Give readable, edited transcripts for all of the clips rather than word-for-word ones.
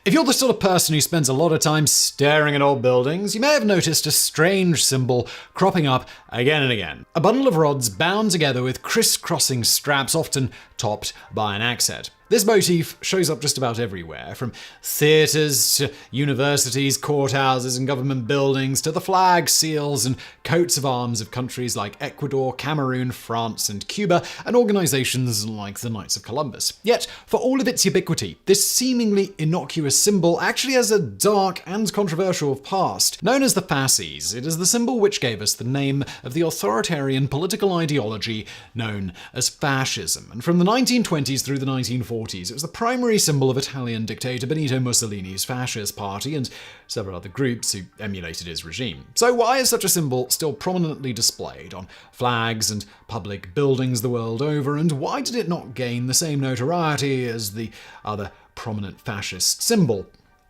If you're the sort of person who spends a lot of time staring at old buildings, you may have noticed a strange symbol cropping up again and again. A bundle of rods bound together with crisscrossing straps, often topped by an axe head. This motif shows up just about everywhere, from theatres to universities, courthouses and government buildings, to the flags, seals and coats of arms of countries like Ecuador, Cameroon, France and Cuba, and organisations like the Knights of Columbus. Yet, for all of its ubiquity, this seemingly innocuous symbol actually has a dark and controversial past. Known as the Fasces, it is the symbol which gave us the name of the authoritarian political ideology known as fascism. And from the 1920s through the 1940s, it was the primary symbol of Italian dictator Benito Mussolini's fascist party and several other groups who emulated his regime. So why is such a symbol still prominently displayed on flags and public buildings the world over, and why did it not gain the same notoriety as the other prominent fascist symbol,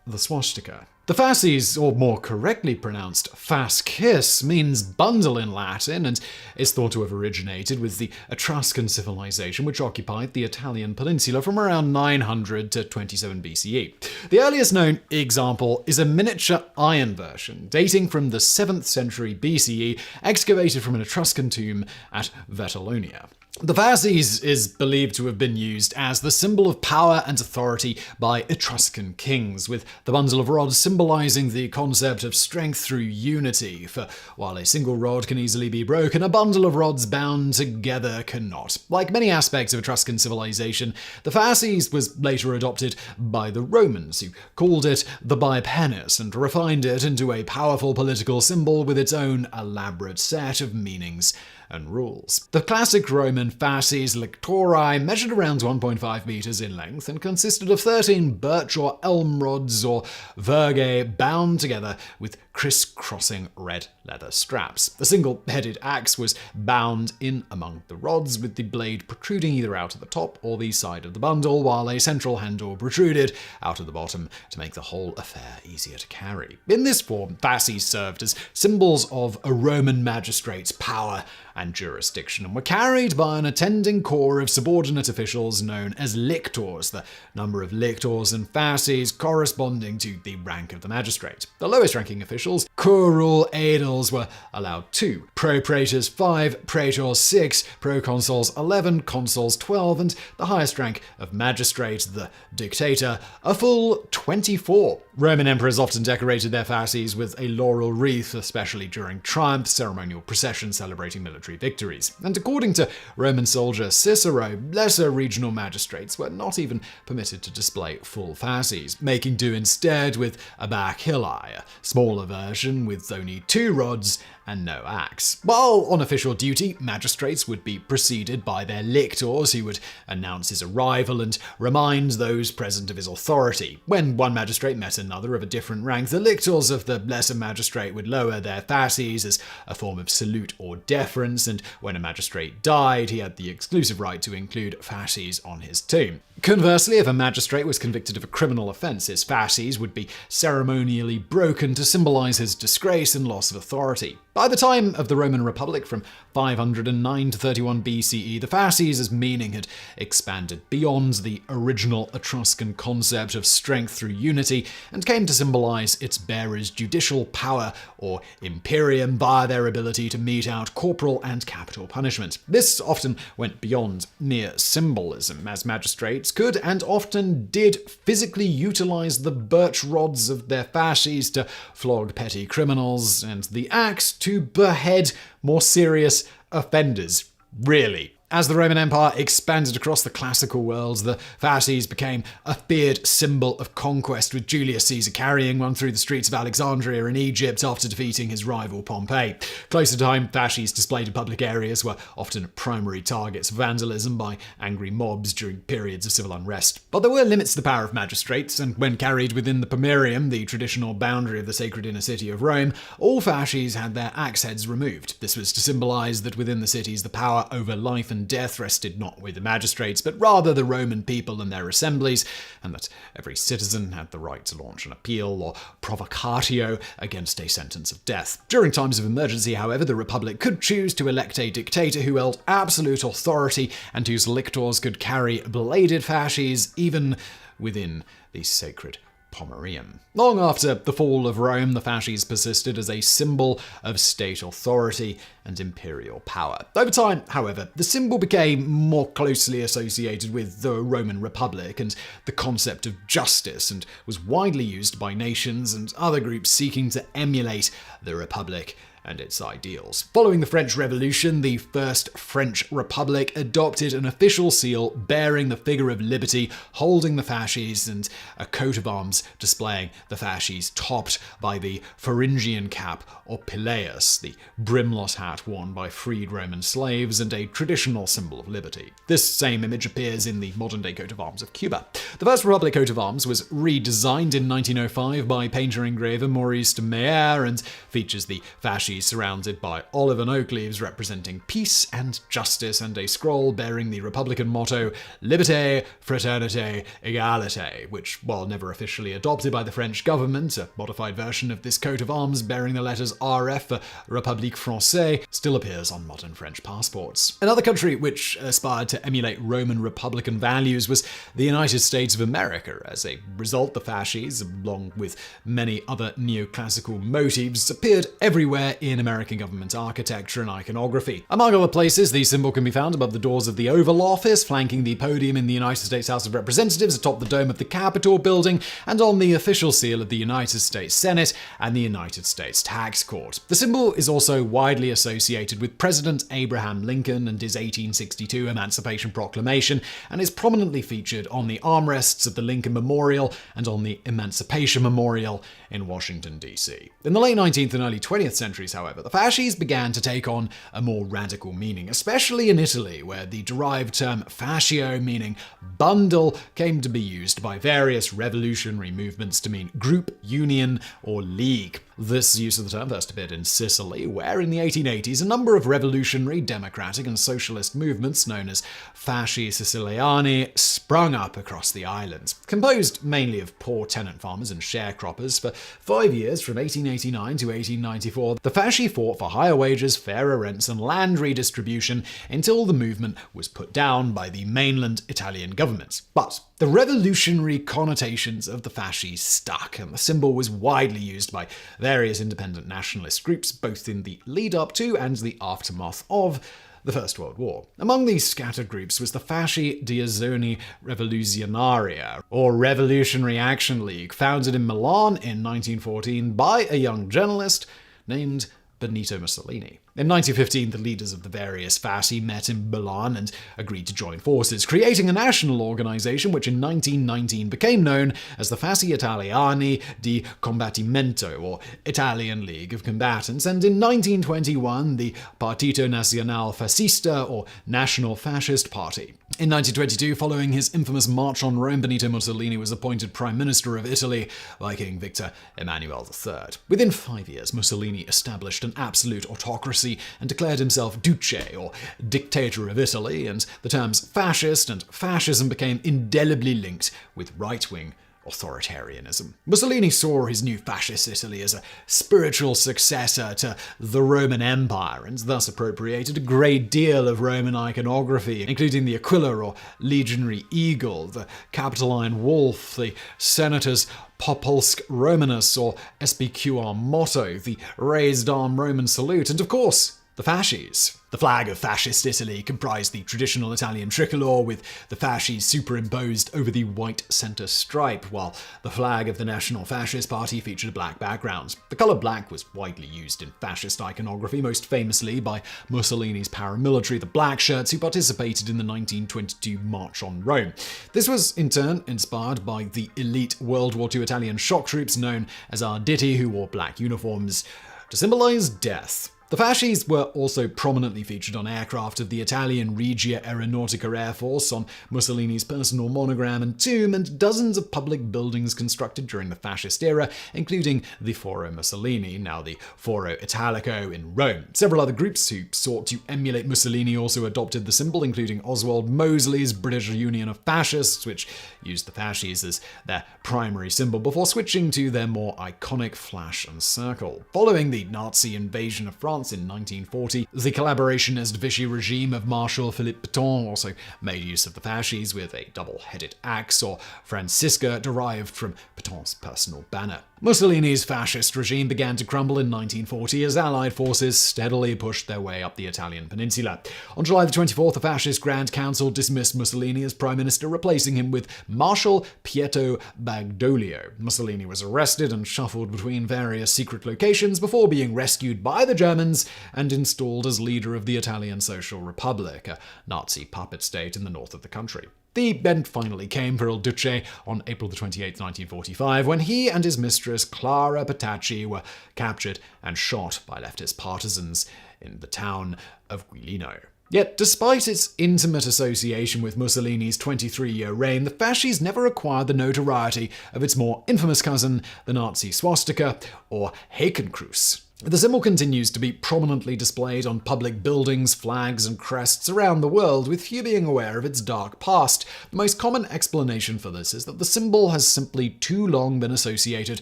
the swastika? The Fasces, or more correctly pronounced fascis, means bundle in Latin and is thought to have originated with the Etruscan civilization which occupied the Italian peninsula from around 900 to 27 BCE. The earliest known example is a miniature iron version dating from the 7th century BCE, excavated from an Etruscan tomb at Vetulonia. The Fasces is believed to have been used as the symbol of power and authority by Etruscan kings, with the bundle of rods symbolizing the concept of strength through unity, for while a single rod can easily be broken, a bundle of rods bound together cannot. Like many aspects of Etruscan civilization, the Fasces was later adopted by the Romans, who called it the bipennis and refined it into a powerful political symbol with its own elaborate set of meanings and rules. The classic Roman fasces lictori measured around 1.5 meters in length and consisted of 13 birch or elm rods or virgae bound together with crisscrossing red leather straps. The single-headed axe was bound in among the rods, with the blade protruding either out of the top or the side of the bundle, while a central handle protruded out of the bottom to make the whole affair easier to carry. In this form, fasces served as symbols of a Roman magistrate's power and jurisdiction, and were carried by an attending corps of subordinate officials known as lictors, the number of lictors and fasces corresponding to the rank of the magistrate. The lowest-ranking officials, curule aedles, were allowed 2, propraetors 5, praetors 6, proconsuls 11, consuls 12, and the highest rank of magistrate, the dictator, a full 24. Roman emperors often decorated their fasces with a laurel wreath, especially during triumph ceremonial processions celebrating military victories. And according to Roman soldier Cicero, lesser regional magistrates were not even permitted to display full fasces, making do instead with a bacilli, a smaller version with only 2 rods and no axe. While on official duty, magistrates would be preceded by their lictors, who would announce his arrival and remind those present of his authority. When one magistrate met another of a different rank, the lictors of the lesser magistrate would lower their fasces as a form of salute or deference, and when a magistrate died, he had the exclusive right to include fasces on his tomb. Conversely, if a magistrate was convicted of a criminal offence, his fasces would be ceremonially broken to symbolize his disgrace and loss of authority. By the time of the Roman Republic, from 509 to 31 BCE, the fasces' meaning had expanded beyond the original Etruscan concept of strength through unity and came to symbolize its bearers' judicial power or imperium via their ability to mete out corporal and capital punishment. This often went beyond mere symbolism, as magistrates could and often did physically utilize the birch rods of their fasces to flog petty criminals and the axe to behead more serious offenders. Really. As the Roman Empire expanded across the classical world, the fasces became a feared symbol of conquest, with Julius Caesar carrying one through the streets of Alexandria in Egypt after defeating his rival Pompey. Closer to home, fasces displayed in public areas were often primary targets of vandalism by angry mobs during periods of civil unrest. But there were limits to the power of magistrates, and when carried within the Pomerium, the traditional boundary of the sacred inner city of Rome, all fasces had their axe heads removed. This was to symbolize that within the cities the power over life and death rested not with the magistrates, but rather the Roman people and their assemblies, and that every citizen had the right to launch an appeal or provocatio against a sentence of death. During times of emergency, however, the Republic could choose to elect a dictator who held absolute authority and whose lictors could carry bladed fasces even within the sacred pomerium. Long after the fall of Rome, the fasces persisted as a symbol of state authority and imperial power. Over time, however, the symbol became more closely associated with the Roman Republic and the concept of justice, and was widely used by nations and other groups seeking to emulate the Republic and its ideals. Following the French Revolution, the First French Republic adopted an official seal bearing the figure of liberty, holding the fasces, and a coat of arms displaying the fasces topped by the Pharyngian cap or pileus, the brimless hat worn by freed Roman slaves and a traditional symbol of liberty. This same image appears in the modern-day coat of arms of Cuba. The First Republic coat of arms was redesigned in 1905 by painter-engraver Maurice de Meyer and features the fasces surrounded by olive and oak leaves representing peace and justice, and a scroll bearing the Republican motto Liberté, Fraternité, Égalité, which, while never officially adopted by the French government, a modified version of this coat of arms bearing the letters RF for République Française, still appears on modern French passports. Another country which aspired to emulate Roman Republican values was the United States of America. As a result, the fasces, along with many other neoclassical motifs, appeared everywhere in American government architecture and iconography. Among other places, the symbol can be found above the doors of the Oval Office, flanking the podium in the United States House of Representatives, atop the dome of the Capitol building, and on the official seal of the United States Senate and the United States Tax Court. The symbol is also widely associated with President Abraham Lincoln and his 1862 Emancipation Proclamation, and is prominently featured on the armrests of the Lincoln Memorial and on the Emancipation Memorial in Washington, D.C. In the late 19th and early 20th centuries, however, the fasces began to take on a more radical meaning, especially in Italy, where the derived term fascio, meaning bundle, came to be used by various revolutionary movements to mean group, union, or league. This use of the term first appeared in Sicily, where in the 1880s a number of revolutionary, democratic, and socialist movements known as Fasci Siciliani sprung up across the island. Composed mainly of poor tenant farmers and sharecroppers, for 5 years, from 1889 to 1894, the fasci fought for higher wages, fairer rents, and land redistribution until the movement was put down by the mainland Italian government. But the revolutionary connotations of the fasci stuck, and the symbol was widely used by various independent nationalist groups, both in the lead-up to and the aftermath of the First World War. Among these scattered groups was the Fasci di Azione Rivoluzionaria, or Revolutionary Action League, founded in Milan in 1914 by a young journalist named Benito Mussolini. In 1915, the leaders of the various fasci met in Milan and agreed to join forces, creating a national organization which in 1919 became known as the Fasci Italiani di Combattimento, or Italian League of Combatants, and in 1921 the Partito Nazionale Fascista, or National Fascist Party. In 1922, following his infamous March on Rome, Benito Mussolini was appointed Prime Minister of Italy by King Victor Emmanuel III. Within 5 years, Mussolini established an absolute autocracy and declared himself Duce, or Dictator of Italy, and the terms fascist and fascism became indelibly linked with right-wing authoritarianism. Mussolini saw his new fascist Italy as a spiritual successor to the Roman Empire, and thus appropriated a great deal of Roman iconography, including the Aquila or legionary eagle, the Capitoline wolf, the senator's Populsque Romanus or SPQR motto, the raised arm Roman salute, and of course, the fasces. The flag of fascist Italy comprised the traditional Italian tricolor, with the fasces superimposed over the white center stripe, while the flag of the National Fascist Party featured a black background. The color black was widely used in fascist iconography, most famously by Mussolini's paramilitary, the Black Shirts, who participated in the 1922 March on Rome. This was, in turn, inspired by the elite World War II Italian shock troops known as Arditi, who wore black uniforms to symbolize death. The fasces were also prominently featured on aircraft of the Italian Regia Aeronautica Air Force, on Mussolini's personal monogram and tomb, and dozens of public buildings constructed during the fascist era, including the Foro Mussolini, now the Foro Italico, in Rome. Several other groups who sought to emulate Mussolini also adopted the symbol, including Oswald Mosley's British Union of Fascists, which used the fasces as their primary symbol before switching to their more iconic flash and circle. Following the Nazi invasion of France France in 1940. The collaborationist Vichy regime of Marshal Philippe Pétain also made use of the fasces with a double-headed axe, or Francisca, derived from Pétain's personal banner. Mussolini's fascist regime began to crumble in 1940 as Allied forces steadily pushed their way up the Italian peninsula. On July 24th, the fascist Grand Council dismissed Mussolini as prime minister, replacing him with Marshal Pietro Badoglio. Mussolini was arrested and shuffled between various secret locations before being rescued by the Germans and installed as leader of the Italian Social Republic, a Nazi puppet state in the north of the country. The end finally came for Il Duce on April 28, 1945, when he and his mistress Clara Petacci were captured and shot by leftist partisans in the town of Guilino. Yet, despite its intimate association with Mussolini's 23-year reign, the fasces never acquired the notoriety of its more infamous cousin, the Nazi swastika, or Hakenkreuz. The symbol continues to be prominently displayed on public buildings, flags, and crests around the world, with few being aware of its dark past. The most common explanation for this is that the symbol has simply too long been associated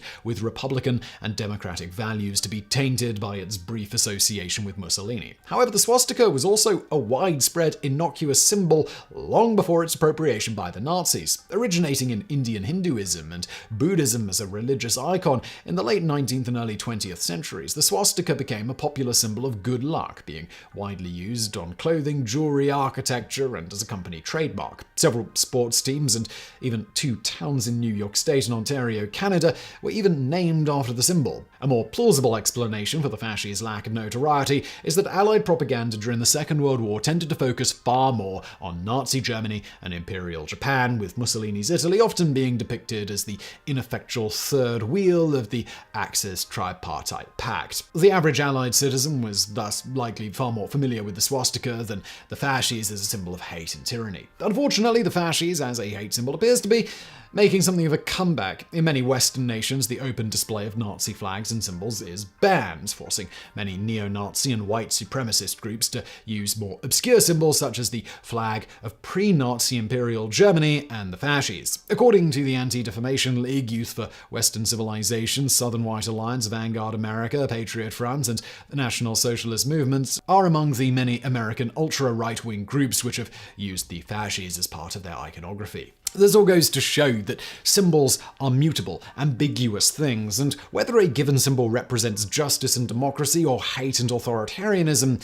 with Republican and democratic values to be tainted by its brief association with Mussolini. However, the swastika was also a widespread, innocuous symbol long before its appropriation by the Nazis. Originating in Indian Hinduism and Buddhism as a religious icon in the late 19th and early 20th centuries, the swastika became a popular symbol of good luck, being widely used on clothing, jewelry, architecture, and as a company trademark. Several sports teams and even 2 towns in New York State and Ontario, Canada, were even named after the symbol. A more plausible explanation for the fasces' lack of notoriety is that Allied propaganda during the Second World War tended to focus far more on Nazi Germany and Imperial Japan, with Mussolini's Italy often being depicted as the ineffectual third wheel of the Axis tripartite pact. The average Allied citizen was thus likely far more familiar with the swastika than the fasces as a symbol of hate and tyranny. Unfortunately, the fasces as a hate symbol appears to be making something of a comeback. In many Western nations, the open display of Nazi flags and symbols is banned, forcing many neo-Nazi and white supremacist groups to use more obscure symbols such as the flag of pre-Nazi Imperial Germany and the fasces. According to the Anti-Defamation League, Youth for Western Civilization, Southern White Alliance, Vanguard America, Patriot Front, and the National Socialist movements are among the many American ultra-right-wing groups which have used the fasces as part of their iconography. This all goes to show that symbols are mutable, ambiguous things, and whether a given symbol represents justice and democracy or hate and authoritarianism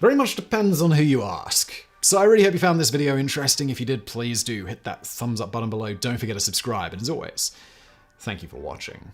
very much depends on who you ask. So I really hope you found this video interesting. If you did, please do hit that thumbs up button below. Don't forget to subscribe, and as always, thank you for watching.